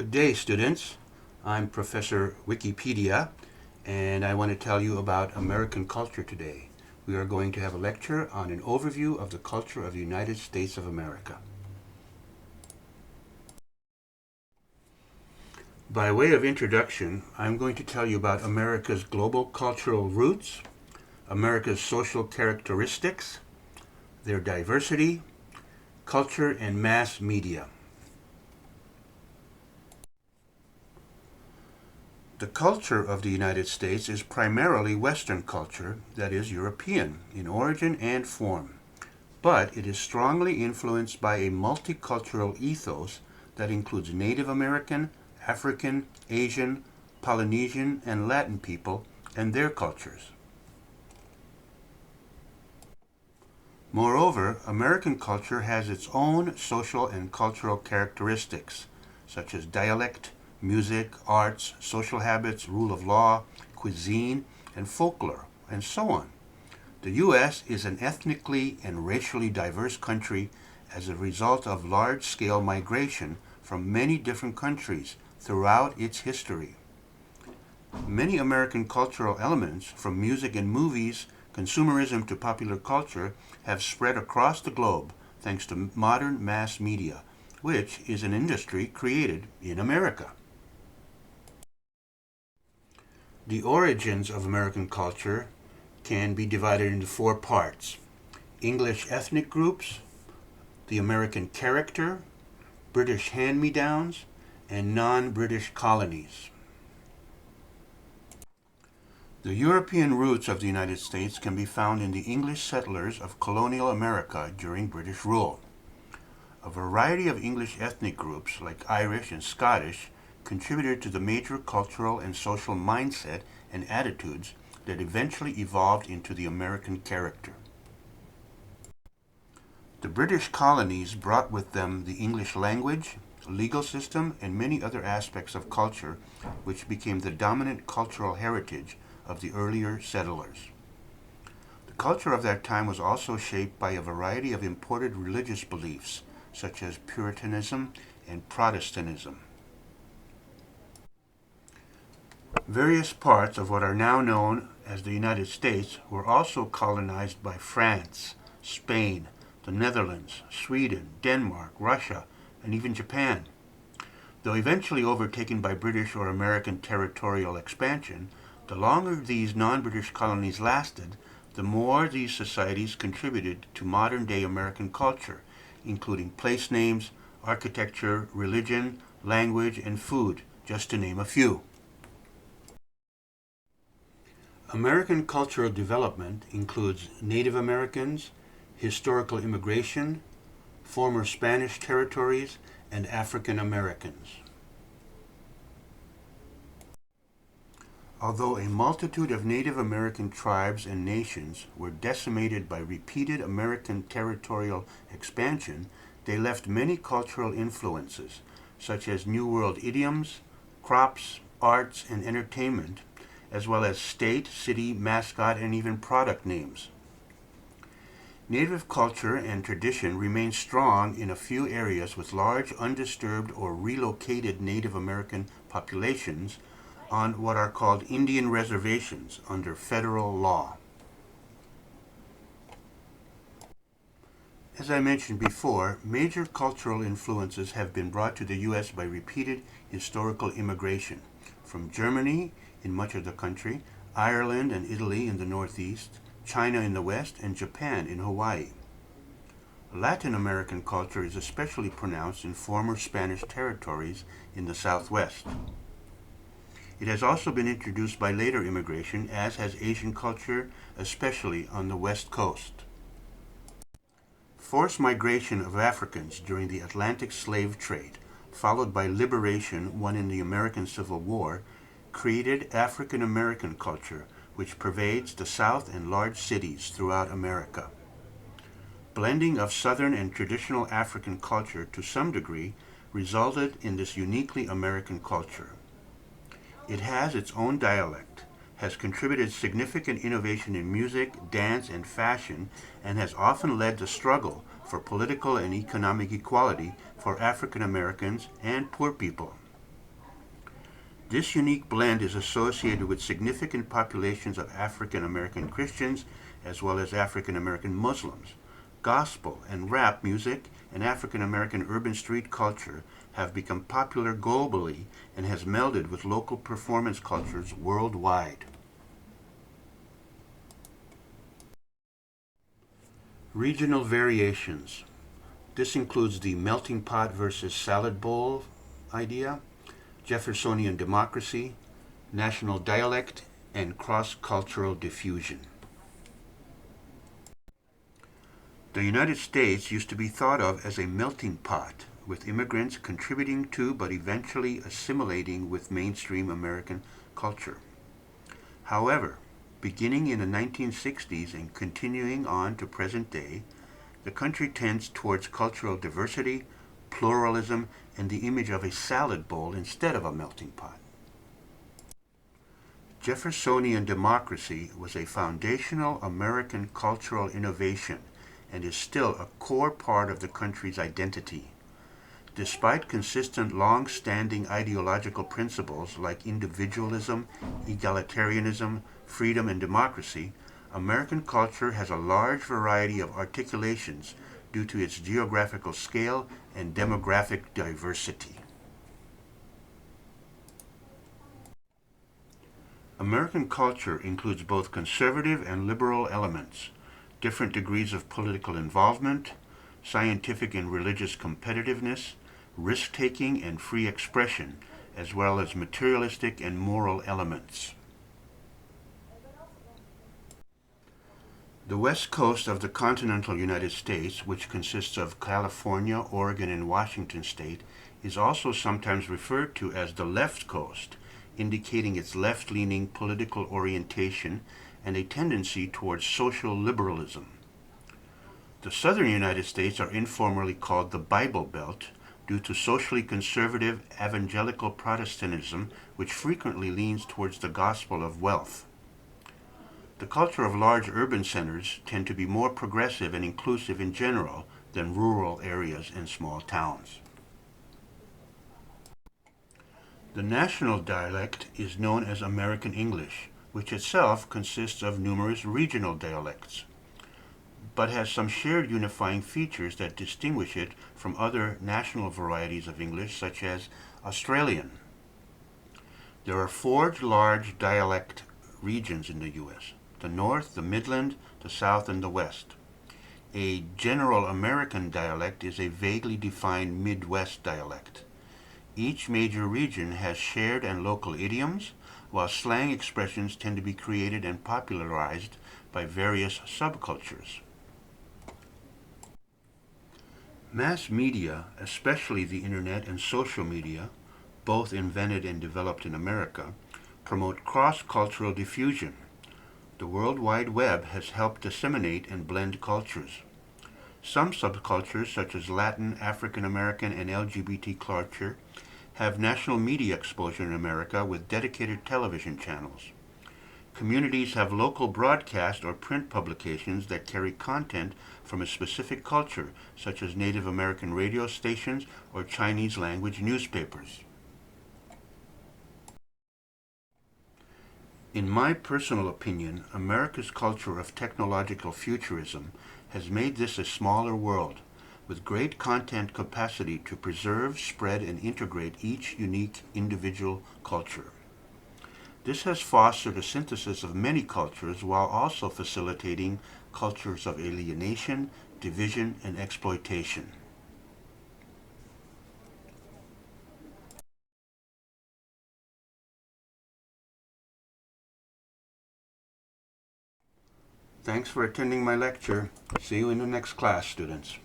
Good day, students. I'm Professor Wikipedia, and I want to tell you about American culture today. We are going to have a lecture on an overview of the culture of the United States of America. By way of introduction, I'm going to tell you about America's global cultural roots, America's social characteristics, their diversity, culture, and mass media. The culture of the United States is primarily Western culture, that is, European, in origin and form. But it is strongly influenced by a multicultural ethos that includes Native American, African, Asian, Polynesian, and Latin people and their cultures. Moreover, American culture has its own social and cultural characteristics, such as dialect, music, arts, social habits, rule of law, cuisine, and folklore, and so on. The U.S. is an ethnically and racially diverse country as a result of large-scale migration from many different countries throughout its history. Many American cultural elements, from music and movies, consumerism to popular culture, have spread across the globe thanks to modern mass media, which is an industry created in America. The origins of American culture can be divided into four parts: English ethnic groups, the American character, British hand-me-downs, and non-British colonies. The European roots of the United States can be found in the English settlers of colonial America during British rule. A variety of English ethnic groups, like Irish and Scottish, contributed to the major cultural and social mindset and attitudes that eventually evolved into the American character. The British colonies brought with them the English language, legal system, and many other aspects of culture which became the dominant cultural heritage of the earlier settlers. The culture of that time was also shaped by a variety of imported religious beliefs, such as Puritanism and Protestantism. Various parts of what are now known as the United States were also colonized by France, Spain, the Netherlands, Sweden, Denmark, Russia, and even Japan. Though eventually overtaken by British or American territorial expansion, the longer these non-British colonies lasted, the more these societies contributed to modern-day American culture, including place names, architecture, religion, language, and food, just to name a few. American cultural development includes Native Americans, historical immigration, former Spanish territories, and African Americans. Although a multitude of Native American tribes and nations were decimated by repeated American territorial expansion, they left many cultural influences, such as New World idioms, crops, arts, and entertainment, as well as state, city, mascot, and even product names. Native culture and tradition remain strong in a few areas with large undisturbed or relocated Native American populations on what are called Indian reservations under federal law. As I mentioned before, major cultural influences have been brought to the U.S. by repeated historical immigration from Germany in much of the country, Ireland and Italy in the Northeast, China in the West, and Japan in Hawaii. Latin American culture is especially pronounced in former Spanish territories in the Southwest. It has also been introduced by later immigration, as has Asian culture, especially on the West Coast. Forced migration of Africans during the Atlantic slave trade, followed by liberation won in the American Civil War, created African American culture, which pervades the South and large cities throughout America. Blending of Southern and traditional African culture to some degree resulted in this uniquely American culture. It has its own dialect, has contributed significant innovation in music, dance, and fashion, and has often led the struggle for political and economic equality for African Americans and poor people. This unique blend is associated with significant populations of African American Christians as well as African American Muslims. Gospel and rap music and African American urban street culture have become popular globally and has melded with local performance cultures worldwide. Regional variations. This includes the melting pot versus salad bowl idea, Jeffersonian democracy, national dialect, and cross-cultural diffusion. The United States used to be thought of as a melting pot, with immigrants contributing to but eventually assimilating with mainstream American culture. However, beginning in the 1960s and continuing on to present day, the country tends towards cultural diversity, pluralism, and the image of a salad bowl instead of a melting pot. Jeffersonian democracy was a foundational American cultural innovation and is still a core part of the country's identity. Despite consistent long-standing ideological principles like individualism, egalitarianism, freedom, and democracy, American culture has a large variety of articulations due to its geographical scale and demographic diversity. American culture includes both conservative and liberal elements, different degrees of political involvement, scientific and religious competitiveness, risk-taking and free expression, as well as materialistic and moral elements. The west coast of the continental United States, which consists of California, Oregon, and Washington state, is also sometimes referred to as the left coast, indicating its left-leaning political orientation and a tendency towards social liberalism. The southern United States are informally called the Bible Belt due to socially conservative evangelical Protestantism, which frequently leans towards the gospel of wealth. The culture of large urban centers tend to be more progressive and inclusive in general than rural areas and small towns. The national dialect is known as American English, which itself consists of numerous regional dialects, but has some shared unifying features that distinguish it from other national varieties of English, such as Australian. There are four large dialect regions in the U.S., the North, the Midland, the South, and the West. A general American dialect is a vaguely defined Midwest dialect. Each major region has shared and local idioms, while slang expressions tend to be created and popularized by various subcultures. Mass media, especially the internet and social media, both invented and developed in America, promote cross-cultural diffusion. The World Wide Web has helped disseminate and blend cultures. Some subcultures, such as Latin, African American, and LGBT culture, have national media exposure in America with dedicated television channels. Communities have local broadcast or print publications that carry content from a specific culture, such as Native American radio stations or Chinese language newspapers. In my personal opinion, America's culture of technological futurism has made this a smaller world, with great content capacity to preserve, spread, and integrate each unique individual culture. This has fostered a synthesis of many cultures while also facilitating cultures of alienation, division, and exploitation. Thanks for attending my lecture. See you in the next class, students.